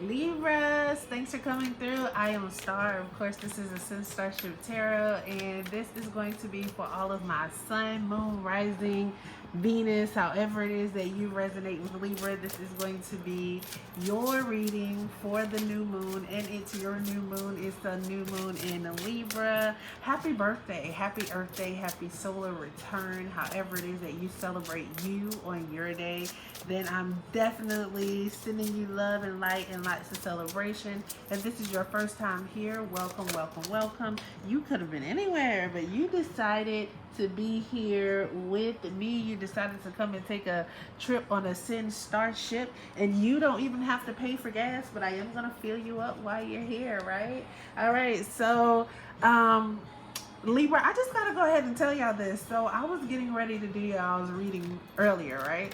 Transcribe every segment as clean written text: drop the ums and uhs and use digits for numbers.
Libras, thanks for coming through. I am Star. Of course, this is Ascendstar Tarot, and this is going to be for all of my sun, moon, rising, Venus, however it is that you resonate with Libra. This is going to be your reading for the new moon, and it's your new moon. It's the new moon in Libra. Happy birthday, happy Earth Day, happy solar return, however it is that you celebrate you on your day. Then I'm definitely sending you love and light and lots of celebration. If this is your first time here, welcome, welcome, welcome. You could have been anywhere, but you decided to be here with me. You decided to come and take a trip on a ascendstar ship, and you don't even have to pay for gas, but I am gonna fill you up while you're here, right? All right, so Libra, I just gotta go ahead and tell y'all this. So I was getting ready to do y'all's reading earlier, right?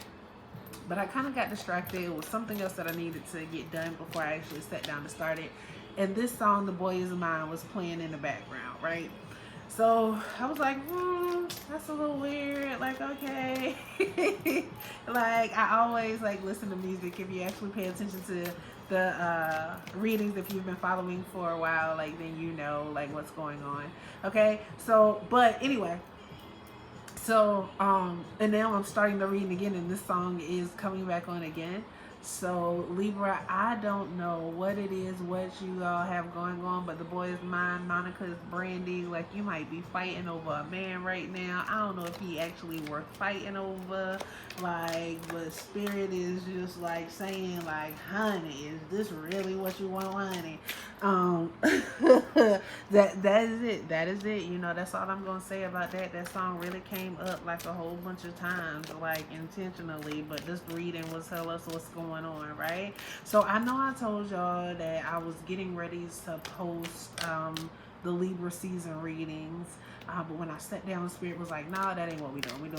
But I kind of got distracted. It was something else that I needed to get done before I actually sat down to start it. And this song, The Boy Is Mine, was playing in the background, right? So I was like, that's a little weird. Like, okay. Like, I always like listen to music. If you actually pay attention to the readings, if you've been following for a while, like, then you know like what's going on. Okay. So, but anyway. So, and now I'm starting the reading again, and this song is coming back on again. So, Libra, I don't know what it is, what you all have going on, but the boy is mine. Monica is Brandy. Like, you might be fighting over a man right now. I don't know if he actually worth fighting over. Like, but Spirit is just like saying, like, honey, is this really what you want, honey? That is it. That is it. You know, that's all I'm gonna say about that. That song really came up like a whole bunch of times, like intentionally, but this reading will tell us what's going on, right? So I know I told y'all that I was getting ready to post the Libra season readings. But when I sat down, Spirit was like, nah, that ain't what we doing. We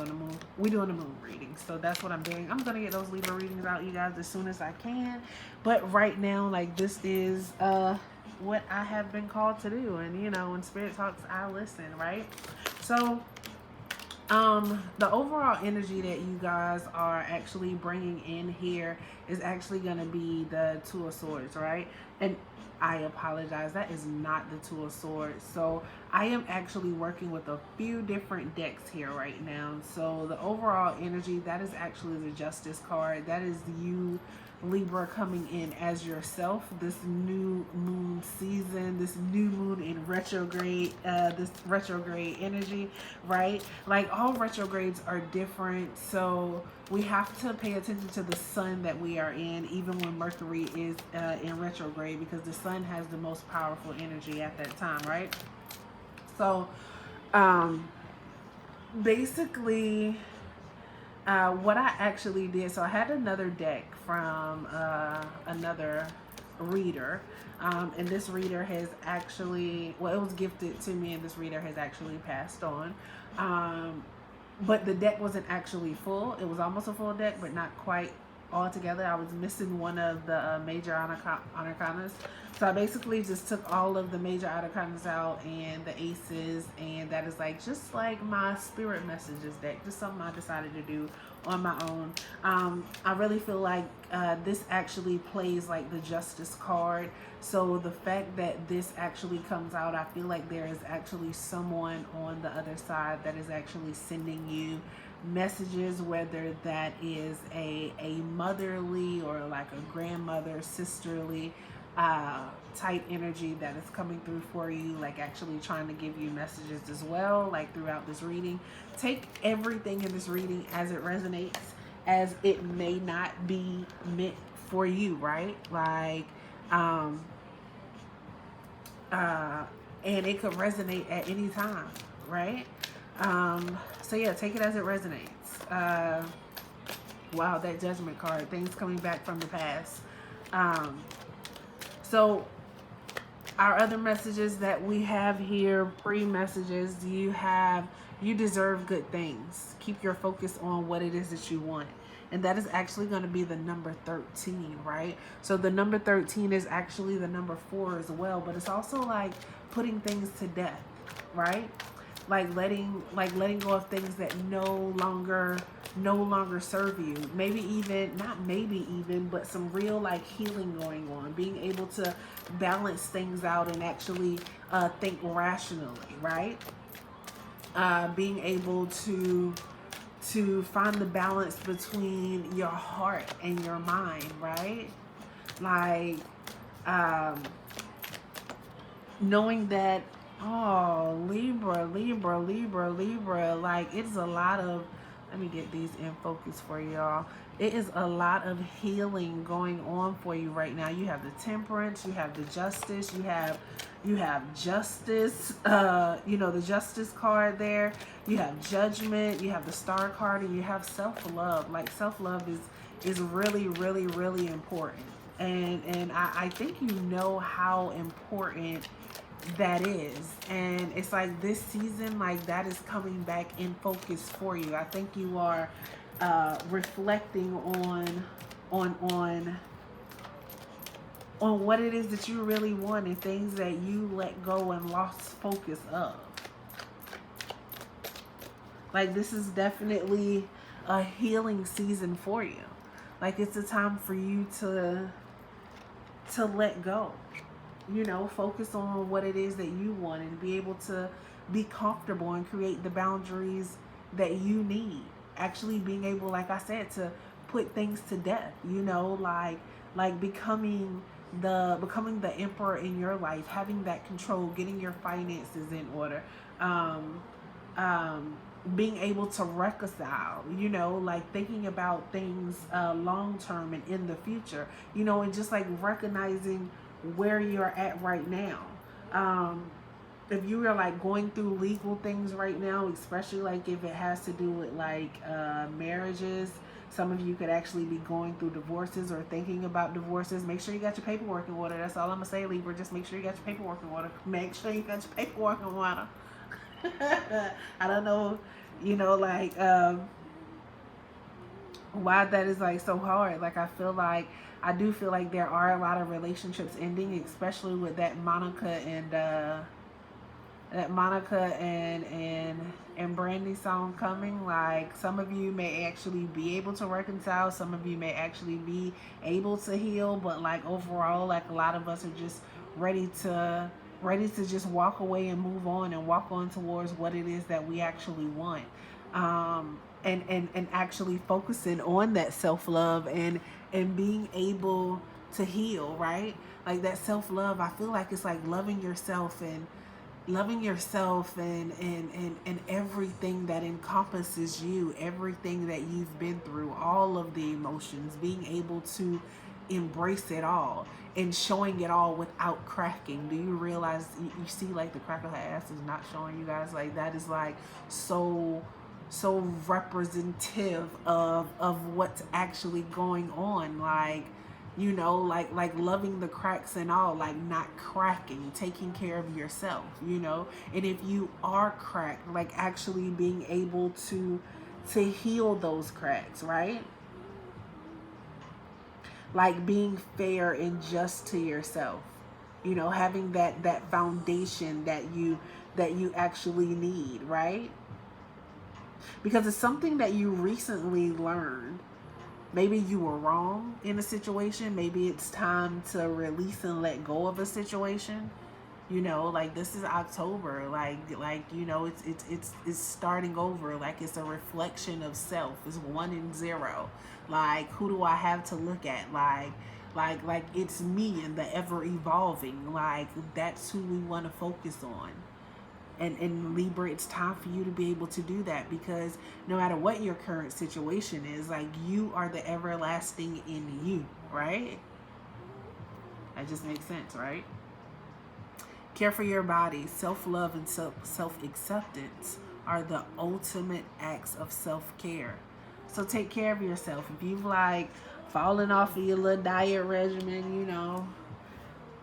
doing the moon readings. So that's what I'm doing. I'm gonna get those Libra readings out, you guys, as soon as I can. But right now, like, this is what I have been called to do. And you know, when Spirit talks, I listen, right? So the overall energy that you guys are actually bringing in here is actually going to be the Two of Swords, right? And I apologize, that is not the Two of Swords. So I am actually working with a few different decks here right now. So the overall energy, that is actually the Justice card. That is you, Libra, coming in as yourself this new moon season, this new moon in retrograde, this retrograde energy, right? Like, all retrogrades are different, so we have to pay attention to the sun that we are in, even when Mercury is in retrograde, because the sun has the most powerful energy at that time, right? So basically, what I actually did, so I had another deck from another reader, and this reader has actually, well, it was gifted to me, and this reader has actually passed on. But the deck wasn't actually full. It was almost a full deck, but not quite all together. I was missing one of the major arcanas. So I basically just took all of the major arcanas out and the aces, and that is like just like my spirit messages deck, just something I decided to do on my own. I really feel like this actually plays like the Justice card. So the fact that this actually comes out, I feel like there is actually someone on the other side that is actually sending you messages, whether that is a motherly or like a grandmother, sisterly type energy that is coming through for you, like actually trying to give you messages as well, like throughout this reading. Take everything in this reading as it resonates, as it may not be meant for you, right? Like, and it could resonate at any time, right? So yeah, take it as it resonates. Wow, that Judgment card, things coming back from the past. So our other messages that we have here, pre-messages, you deserve good things. Keep your focus on what it is that you want. And that is actually going to be the number 13, right? So the number 13 is actually the number 4 as well, but it's also like putting things to death, right? Like letting go of things that no longer no longer serve you. Maybe even, not maybe even, but some real like healing going on. Being able to balance things out and actually think rationally, right? Being able to find the balance between your heart and your mind, right? Like knowing that, oh, Libra, like it's a lot of, let me get these in focus for y'all. It is a lot of healing going on for you right now. You have the temperance, you have the justice, you have justice, the justice card there. You have judgment, you have the star card, and you have self-love. Like self-love is really, really, really important. And I think you know how important that is. And it's like this season, like that is coming back in focus for you. I think you are reflecting on what it is that you really want and things that you let go and lost focus of. Like this is definitely a healing season for you. Like it's a time for you to let go. Focus on what it is that you want and be able to be comfortable and create the boundaries that you need. Actually being able, like I said, to put things to death, like becoming the emperor in your life, having that control, getting your finances in order, being able to reconcile, like thinking about things long term and in the future, and just like recognizing where you're at right now. If you are like going through legal things right now, especially like if it has to do with like marriages, some of you could actually be going through divorces or thinking about divorces. Make sure you got your paperwork in order. That's all I'm gonna say, Libra. Just make sure you got your paperwork in order. Make sure you got your paperwork in order. I don't know, why that is like so hard. Like I do feel like there are a lot of relationships ending, especially with that Monica and Brandy song coming. Like some of you may actually be able to reconcile, some of you may actually be able to heal, but like overall, like a lot of us are just ready to just walk away and move on and walk on towards what it is that we actually want. And actually focusing on that self-love and being able to heal, right? Like that self-love, I feel like it's like loving yourself and everything that encompasses you, everything that you've been through, all of the emotions, being able to embrace it all and showing it all without cracking. Do you realize you see like the crack of her ass is not showing, you guys? Like that is like so representative of what's actually going on. Like like loving the cracks and all, like not cracking, taking care of yourself, and if you are cracked, like actually being able to heal those cracks, right? Like being fair and just to yourself, having that foundation that you actually need, right? Because it's something that you recently learned. Maybe you were wrong in a situation. Maybe it's time to release and let go of a situation. Like this is October. It's starting over. Like it's a reflection of self. It's 1 and 0. Like who do I have to look at? Like it's me and the ever evolving. Like that's who we want to focus on. And Libra, it's time for you to be able to do that, because no matter what your current situation is, like you are the everlasting in you, right? That just makes sense, right? Care for your body. Self-love and self-acceptance are the ultimate acts of self-care. So take care of yourself. If you've like fallen off of your little diet regimen,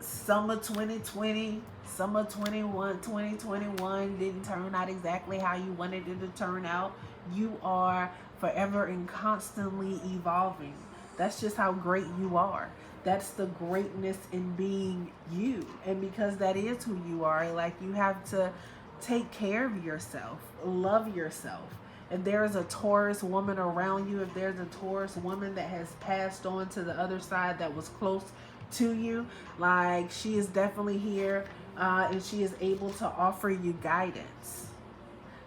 summer 2020, summer 2021 didn't turn out exactly how you wanted it to turn out. You are forever and constantly evolving. That's just how great you are. That's the greatness in being you. And because that is who you are, like you have to take care of yourself, love yourself, If there's a Taurus woman around you, if there's a Taurus woman that has passed on to the other side that was close to you, like she is definitely here, and she is able to offer you guidance.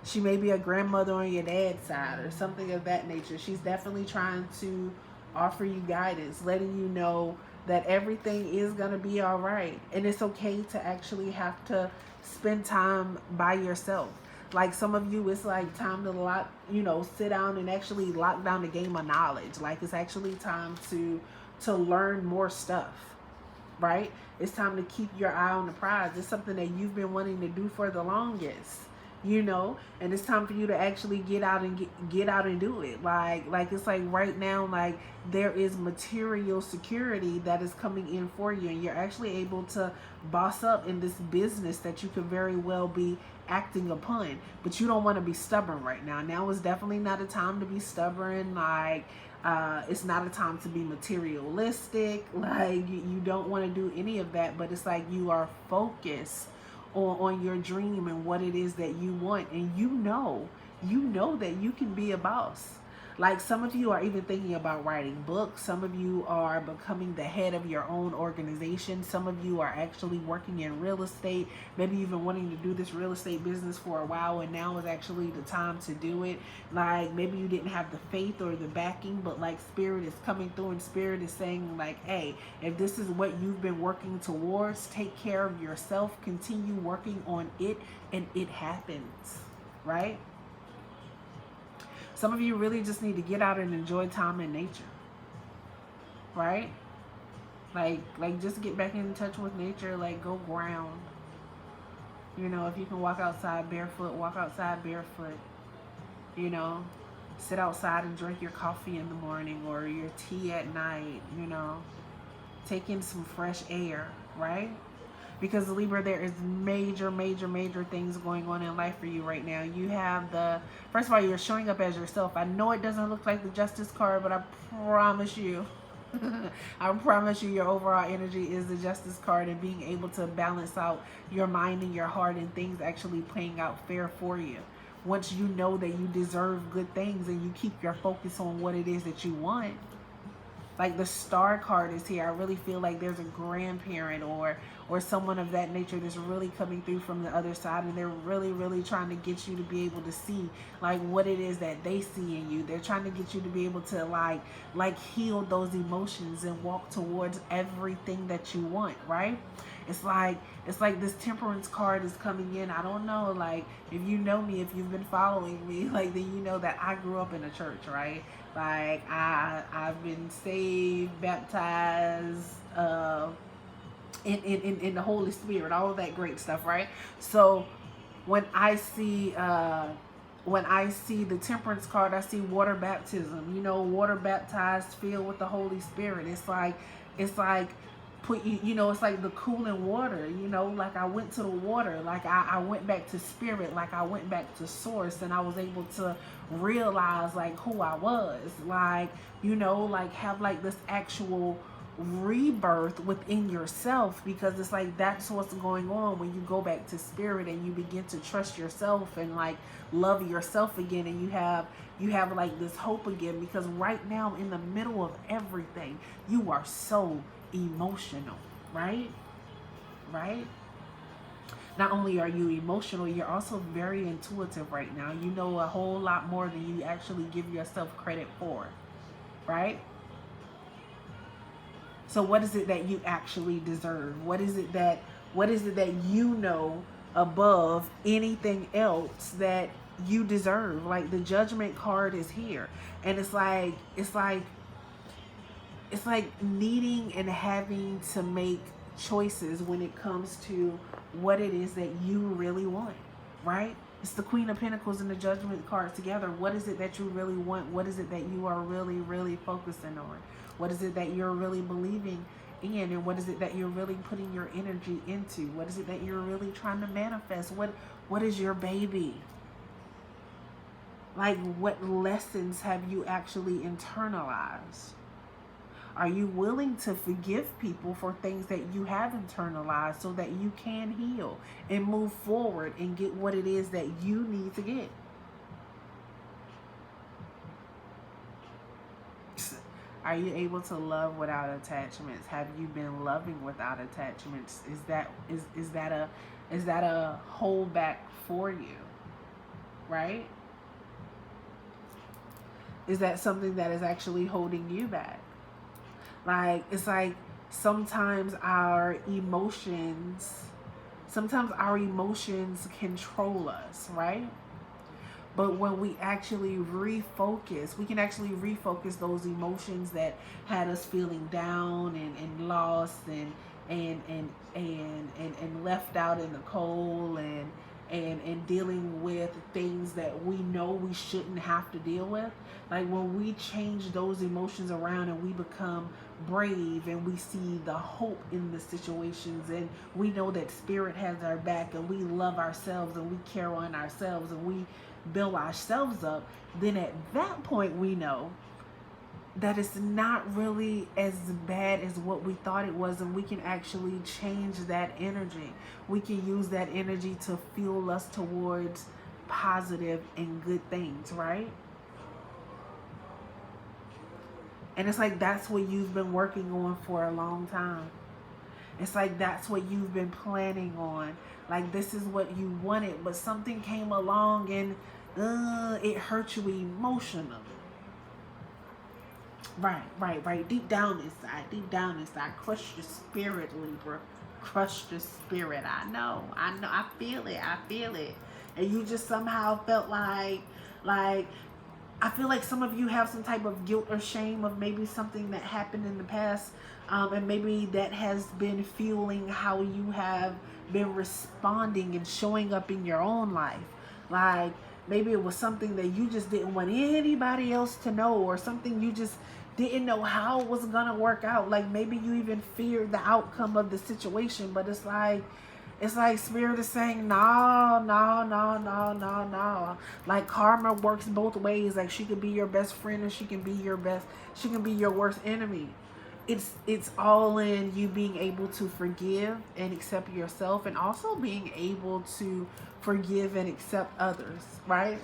She may be a grandmother on your dad's side or something of that nature. She's definitely trying to offer you guidance, letting you know that everything is going to be all right. And it's okay to actually have to spend time by yourself. Like some of you, it's like time to lock, sit down and actually lock down the game of knowledge. Like it's actually time to learn more stuff, right? It's time to keep your eye on the prize. It's something that you've been wanting to do for the longest, and it's time for you to actually get out and do it. Like it's like right now, like there is material security that is coming in for you, and you're actually able to boss up in this business that you could very well be acting upon, but you don't want to be stubborn right now. Now is definitely not a time to be stubborn. Like it's not a time to be materialistic. Like you don't want to do any of that, but it's like you are focused on your dream and what it is that you want, and you know that you can be a boss. Like some of you are even thinking about writing books. Some of you are becoming the head of your own organization. Some of you are actually working in real estate. Maybe you've been wanting to do this real estate business for a while, and now is actually the time to do it. Like maybe you didn't have the faith or the backing, but like spirit is coming through, and spirit is saying like, hey, if this is what you've been working towards, take care of yourself, continue working on it, and it happens, right? Some of you really just need to get out and enjoy time in nature, right? Like just get back in touch with nature. Like go ground. If you can walk outside barefoot, walk outside barefoot. Sit outside and drink your coffee in the morning or your tea at night. Take in some fresh air, right? Because Libra, there is major things going on in life for you right now. You have first of all, you're showing up as yourself. I know it doesn't look like the Justice card, but I promise you, I promise you your overall energy is the Justice card, and being able to balance out your mind and your heart and things actually playing out fair for you. Once you know that you deserve good things and you keep your focus on what it is that you want. Like the Star card is here. I really feel like there's a grandparent or someone of that nature that's really coming through from the other side, and they're really trying to get you to be able to see like what it is that they see in you. They're trying to get you to be able to like heal those emotions and walk towards everything that you want, right? It's like this Temperance card is coming in. I don't know, like if you know me, if you've been following me, like then you know that I grew up in a church, right? Like I've been saved, baptized, in the Holy Spirit, all of that great stuff, right? So when I see the Temperance card, I see water baptism. Water baptized, filled with the Holy Spirit. It's like put it's like the cooling water. Like I went to the water, like I went back to spirit, like I went back to source, and I was able to realize like who I was, like have like this actual rebirth within yourself, because it's like that's what's going on when you go back to spirit and you begin to trust yourself and like love yourself again, and you have like this hope again, because right now in the middle of everything you are so emotional, right? Not only are you emotional, you're also very intuitive right now. You know a whole lot more than you actually give yourself credit for, right? So what is it that you actually deserve? What is it that you know above anything else that you deserve? Like the Judgment card is here, and it's like needing and having to make choices when it comes to what it is that you really want, right? It's the Queen of Pentacles and the Judgment card together. What is it that you really want? What is it that you are really focusing on? What is it that you're really believing in? And what is it that you're really putting your energy into? What is it that you're really trying to manifest? What is your baby? Like, what lessons have you actually internalized? Are you willing to forgive people for things that you have internalized so that you can heal and move forward and get what it is that you need to get? Are you able to love without attachments? Have you been loving without attachments? Is that a holdback for you? Right? Is that something that is actually holding you back? Like, it's like sometimes our emotions control us, right? But when we actually refocus, we can actually refocus those emotions that had us feeling down and lost and left out in the cold and dealing with things that we know we shouldn't have to deal with. Like when we change those emotions around and we become brave and we see the hope in the situations and we know that spirit has our back and we love ourselves and we care on ourselves and we build ourselves up, then at that point we know that it's not really as bad as what we thought it was, and we can actually change that energy. We can use that energy to fuel us towards positive and good things, right? And it's like that's what you've been working on for a long time. It's like that's what you've been planning on. Like this is what you wanted, but something came along and it hurt you emotionally. Right. Deep down inside. Crush your spirit, Libra. Crush your spirit. I know. I feel it. And you just somehow felt like I feel like some of you have some type of guilt or shame of maybe something that happened in the past. And maybe that has been fueling how you have been responding and showing up in your own life. Like maybe it was something that you just didn't want anybody else to know, or something you just didn't know how it was gonna work out. Like maybe you even feared the outcome of the situation, but it's like spirit is saying no. Like karma works both ways. Like she could be your best friend or she can be your worst enemy. It's all in you being able to forgive and accept yourself, and also being able to forgive and accept others, right?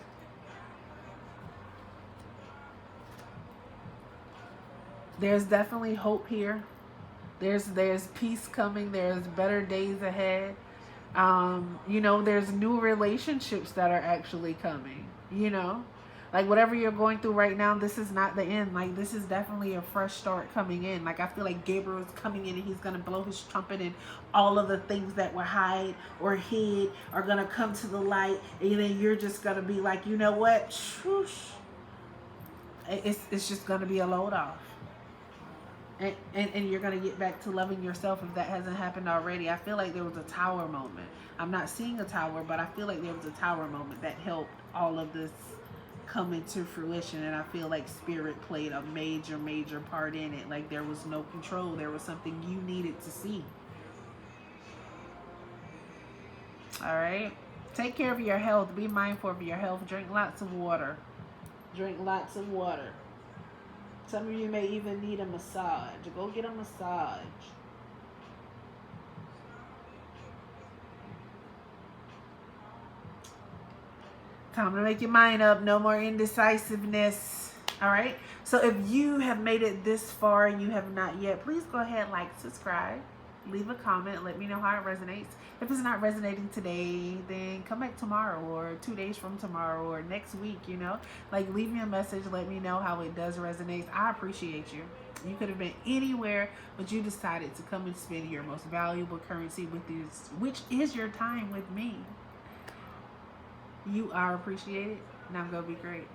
There's definitely hope here. There's peace coming. There's better days ahead. There's new relationships that are actually coming. Like whatever you're going through right now, this is not the end. Like this is definitely a fresh start coming in. Like I feel like Gabriel is coming in and he's gonna blow his trumpet and all of the things that were hid or hid are gonna come to the light, and then you're just gonna be like, you know what? Shoosh. It's just gonna be a load off. And you're going to get back to loving yourself if that hasn't happened already. I feel like there was a tower moment. I'm not seeing a tower, but I feel like there was a tower moment that helped all of this come into fruition. And I feel like spirit played a major part in it. Like there was no control. There was something you needed to see. All right. Take care of your health. Be mindful of your health. Drink lots of water. Some of you may even need a massage. Go get a massage. Time to make your mind up. No more indecisiveness. All right. So if you have made it this far and you have not yet, please go ahead, like, subscribe, leave a comment. Let me know how it resonates. If it's not resonating today, then come back tomorrow or 2 days from tomorrow or next week, Like leave me a message. Let me know how it does resonate. I appreciate you. You could have been anywhere, but you decided to come and spend your most valuable currency with this, which is your time with me. You are appreciated. Now go be great.